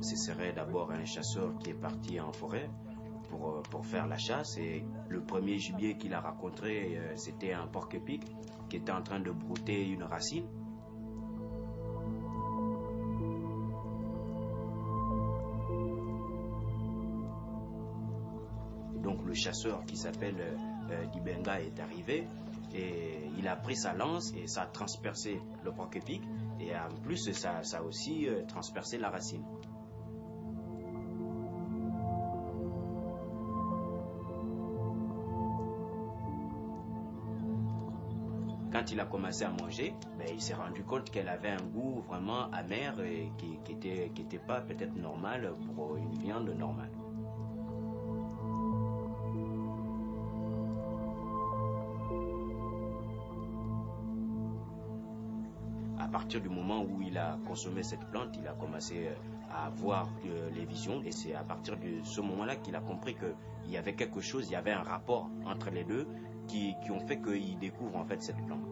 Ce serait d'abord un chasseur qui est parti en forêt pour faire la chasse, et le premier gibier qu'il a rencontré, c'était un porc-épic qui était en train de brouter une racine. Donc le chasseur qui s'appelle Dibenga est arrivé et il a pris sa lance et ça a transpercé le porc-épic, et en plus ça a aussi transpercé la racine. Quand il a commencé à manger, il s'est rendu compte qu'elle avait un goût vraiment amer et qui était pas peut-être normal pour une viande normale. À partir du moment où il a consommé cette plante, il a commencé à avoir les visions, et c'est à partir de ce moment-là qu'il a compris qu'il y avait quelque chose, il y avait un rapport entre les deux qui ont fait qu'il découvre en fait cette plante.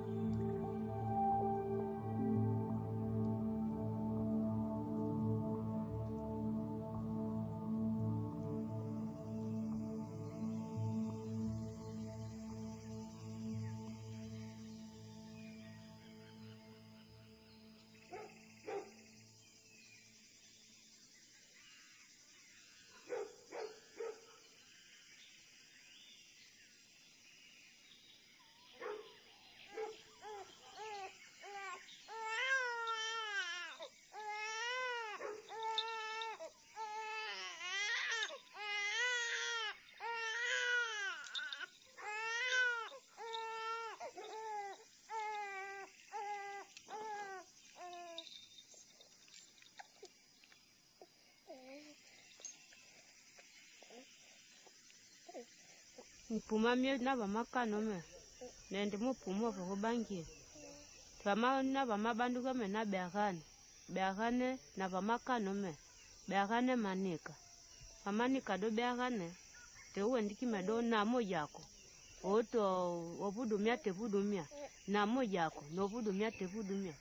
Mpuma mie na ba makano me nende mupuma vo bangi fama na ba mabandu kame na beagane na ba makano me beagane manika amanika do beagane te wendiki medo na mojako oto obudumia te budumia na mojako no budumia te budumia.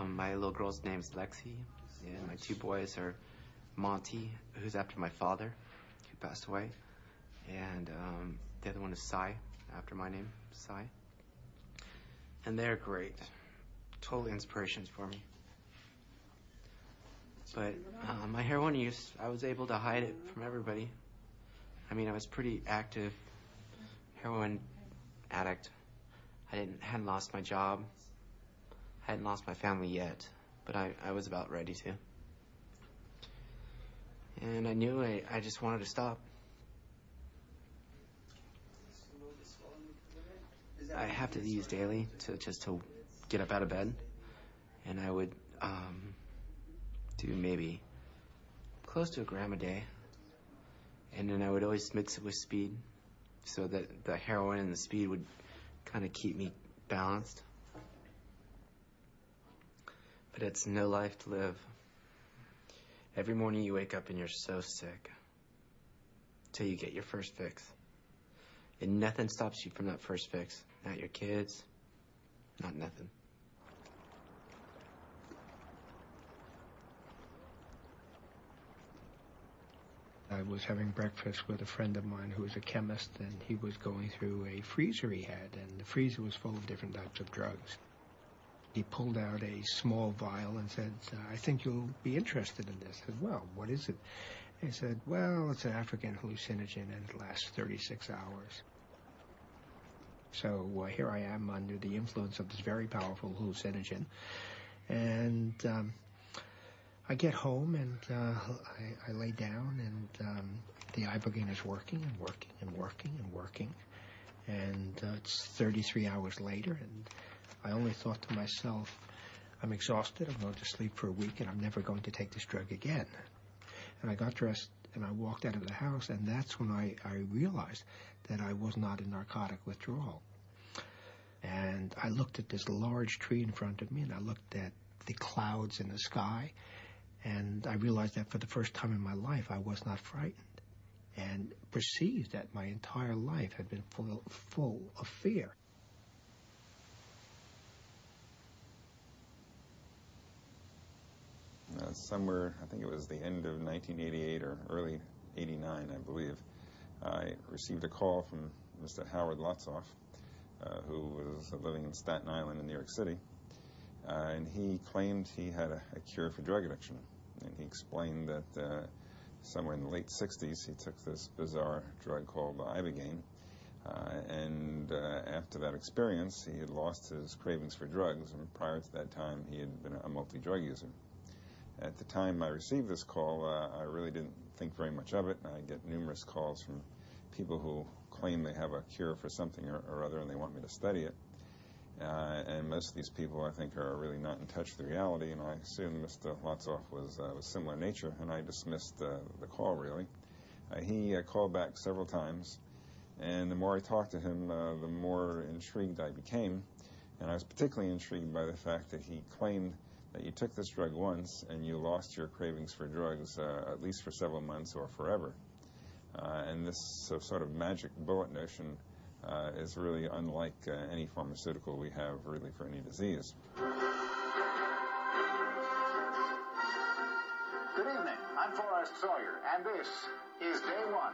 My little girl's name's Lexi, and my two boys are Monty, who's after my father, who passed away, and the other one is Sai, after my name, Sai. And they're great, total inspirations for me. But my heroin use, I was able to hide it from everybody. I mean, I was pretty active heroin addict. I hadn't lost my job. I hadn't lost my family yet, but I was about ready to. And I knew I just wanted to stop. I have to use daily to get up out of bed, and I would do maybe close to a gram a day, and then I would always mix it with speed so that the heroin and the speed would kind of keep me balanced. But it's no life to live. Every morning you wake up and you're so sick till you get your first fix. And nothing stops you from that first fix. Not your kids, not nothing. I was having breakfast with a friend of mine who was a chemist, and he was going through a freezer he had, and the freezer was full of different types of drugs. He pulled out a small vial and said, I think you'll be interested in this. I said, well, what is it? He said, well, it's an African hallucinogen, and it lasts 36 hours. So here I am under the influence of this very powerful hallucinogen, and I get home, and I lay down, and the ibogaine is working and working and working and working. And it's 33 hours later, and I only thought to myself, I'm exhausted, I'm going to sleep for a week, and I'm never going to take this drug again. And I got dressed, and I walked out of the house, and that's when I realized that I was not in narcotic withdrawal. And I looked at this large tree in front of me, and I looked at the clouds in the sky, and I realized that for the first time in my life, I was not frightened, and perceived that my entire life had been full of fear. Somewhere, I think it was the end of 1988 or early 89, I believe, I received a call from Mr. Howard Lotzoff, who was living in Staten Island in New York City, and he claimed he had a cure for drug addiction. And he explained that somewhere in the late 60s, he took this bizarre drug called ibogaine, and after that experience, he had lost his cravings for drugs, and prior to that time, he had been a multi-drug user. At the time I received this call, I really didn't think very much of it. I get numerous calls from people who claim they have a cure for something or other, and they want me to study it. And most of these people, I think, are really not in touch with reality, and I assume Mr. Lotzoff was similar nature, and I dismissed the call, really. He called back several times, and the more I talked to him, the more intrigued I became, and I was particularly intrigued by the fact that he claimed that you took this drug once and you lost your cravings for drugs at least for several months or forever. And this sort of magic bullet notion is really unlike any pharmaceutical we have really for any disease. Good evening, I'm Forrest Sawyer, and this is Day One.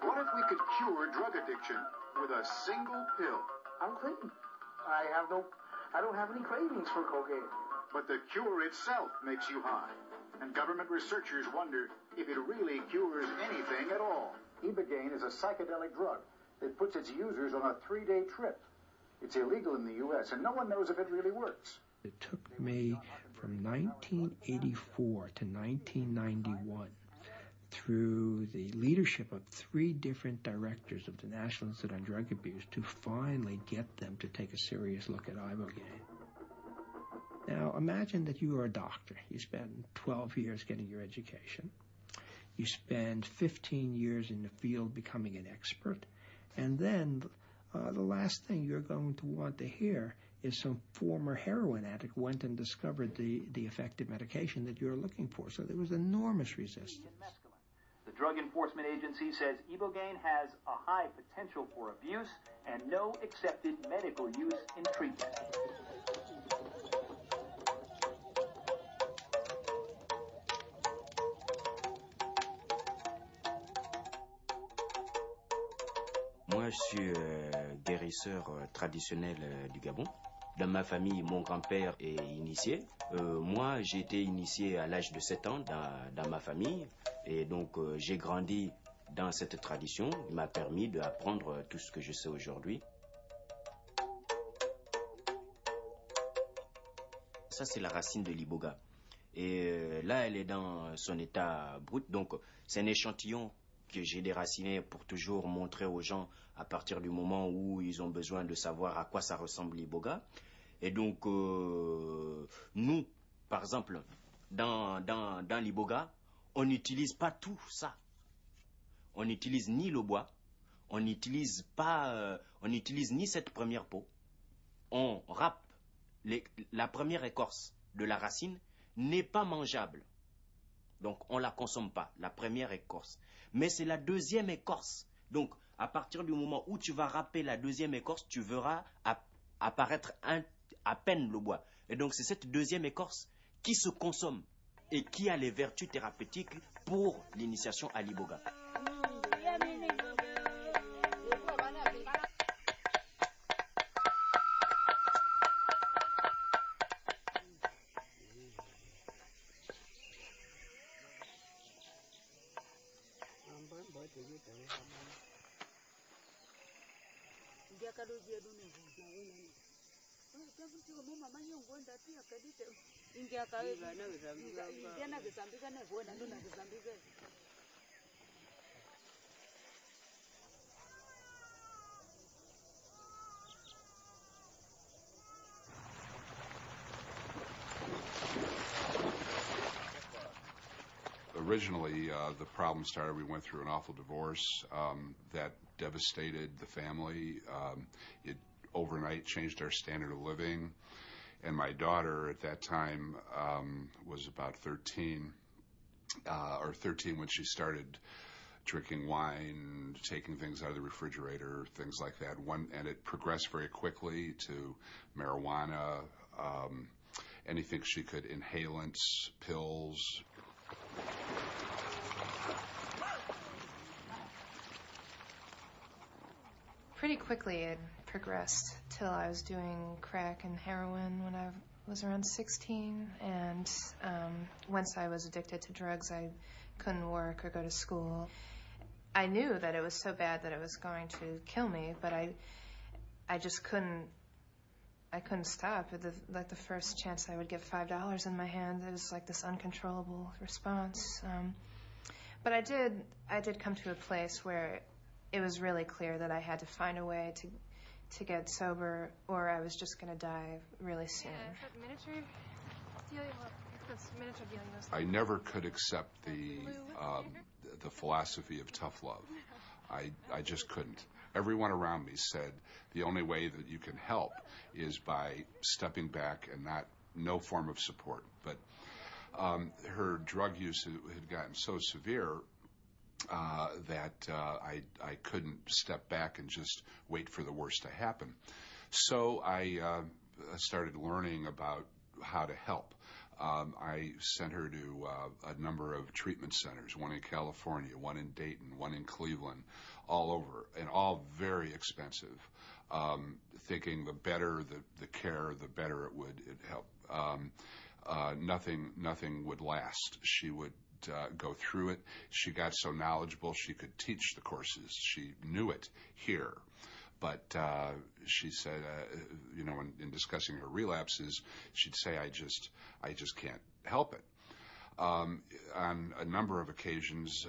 What if we could cure drug addiction with a single pill? I'm clean. I don't have any cravings for cocaine. But the cure itself makes you high. And government researchers wonder if it really cures anything at all. Ibogaine is a psychedelic drug that puts its users on a 3-day trip. It's illegal in the U.S., and no one knows if it really works. It took me from 1984 to 1991 through the leadership of 3 different directors of the National Institute on Drug Abuse to finally get them to take a serious look at ibogaine. Now, imagine that you are a doctor. You spend 12 years getting your education. You spend 15 years in the field becoming an expert. And then the last thing you're going to want to hear is some former heroin addict went and discovered the effective medication that you're looking for. So there was enormous resistance. The Drug Enforcement Agency says ibogaine has a high potential for abuse and no accepted medical use in treatment. Moi, je suis guérisseur traditionnel du Gabon. Dans ma famille, mon grand-père est initié. Moi, j'ai été initié à l'âge de 7 ans dans ma famille. Et donc, j'ai grandi dans cette tradition. Il m'a permis d'apprendre tout ce que je sais aujourd'hui. Ça, c'est la racine de l'iboga. Et là, elle est dans son état brut. Donc, c'est un échantillon que j'ai déraciné pour toujours montrer aux gens à partir du moment où ils ont besoin de savoir à quoi ça ressemble l'iboga. Et donc, nous, par exemple, dans l'iboga, on n'utilise pas tout ça. On n'utilise ni le bois, on n'utilise ni cette première peau. On râpe la première écorce de la racine n'est pas mangeable. Donc, on ne la consomme pas, la première écorce. Mais c'est la deuxième écorce. Donc, à partir du moment où tu vas râper la deuxième écorce, tu verras apparaître à peine le bois. Et donc, c'est cette deuxième écorce qui se consomme et qui a les vertus thérapeutiques pour l'initiation à l'IBOGA. Originally, the problem started, we went through an awful divorce that devastated the family. It overnight changed our standard of living. And my daughter at that time was about 13, or 13 when she started drinking wine, taking things out of the refrigerator, things like that. And it progressed very quickly to marijuana, anything she could, inhalants, pills. Pretty quickly it progressed till I was doing crack and heroin when I was around 16, and once I was addicted to drugs I couldn't work or go to school. I knew that it was so bad that it was going to kill me, but I just couldn't stop. Like the first chance I would get $5 in my hand, it was like this uncontrollable response. But I did come to a place where it was really clear that I had to find a way to get sober, or I was just going to die really soon. I never could accept the philosophy of tough love. I just couldn't. Everyone around me said the only way that you can help is by stepping back and no form of support. But her drug use had gotten so severe that I couldn't step back and just wait for the worst to happen. So I started learning about how to help. I sent her to a number of treatment centers, one in California, one in Dayton, one in Cleveland, all over, and all very expensive, thinking the better the care, the better it would help. Nothing would last. She would go through it. She got so knowledgeable she could teach the courses. She knew it here. But she said, in discussing her relapses, she'd say, I just can't help it. On a number of occasions,